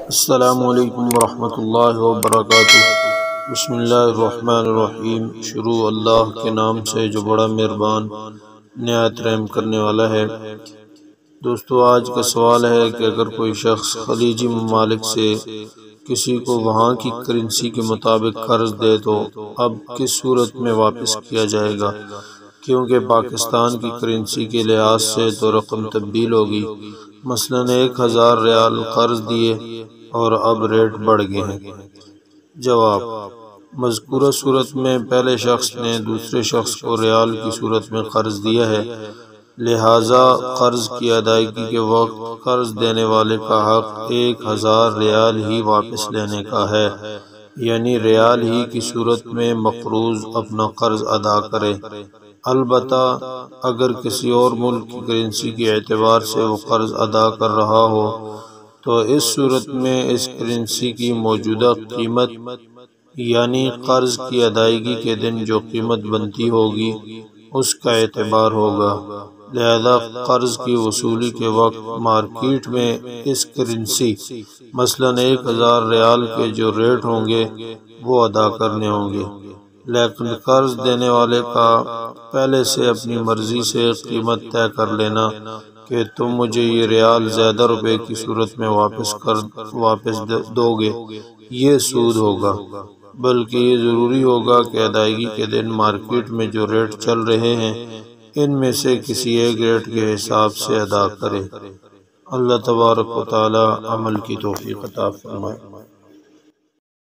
السلام علیکم ورحمۃ اللہ وبرکاتہ۔ بسم اللہ الرحمن الرحیم۔ شروع اللہ کے نام سے جو بڑا مہربان نہایت رحم کرنے والا ہے۔ دوستو، آج کا سوال ہے کہ اگر کوئی شخص خلیجی ممالک سے کسی کو وہاں کی کرنسی کے مطابق قرض دے تو اب کس صورت میں واپس کیا جائے گا؟ کیونکہ پاکستان کی کرنسی کے لحاظ سے تو رقم تبدیل ہوگی۔ مثلاً 1000 ریال قرض دیے اور اب ریٹ بڑھ گئے ہیں۔ جواب: مذکورہ صورت میں پہلے شخص نے دوسرے شخص کو ریال کی صورت میں قرض دیا ہے، لہٰذا قرض کی ادائیگی کے وقت قرض دینے والے کا حق 1000 ریال ہی واپس لینے کا ہے، یعنی ریال ہی کی صورت میں مقروض اپنا قرض ادا کرے۔ البتہ اگر کسی اور ملک کی کرنسی کے اعتبار سے وہ قرض ادا کر رہا ہو تو اس صورت میں اس کرنسی کی موجودہ قیمت یعنی قرض کی ادائیگی کے دن جو قیمت بنتی ہوگی اس کا اعتبار ہوگا، لہذا قرض کی وصولی کے وقت مارکیٹ میں اس کرنسی مثلاً 1000 ریال کے جو ریٹ ہوں گے وہ ادا کرنے ہوں گے، لیکن قرض دینے والے کا پہلے سے اپنی مرضی سے قیمت طے کر لینا کہ تم مجھے یہ ریال زیادہ روپے کی صورت میں واپس دو گے، یہ سود ہوگا، بلکہ یہ ضروری ہوگا کہ ادائیگی کے دن مارکیٹ میں جو ریٹ چل رہے ہیں ان میں سے کسی ایک ریٹ کے حساب سے ادا کرے۔ اللہ تبارک و تعالی عمل کی توفیق عطا فرمائے۔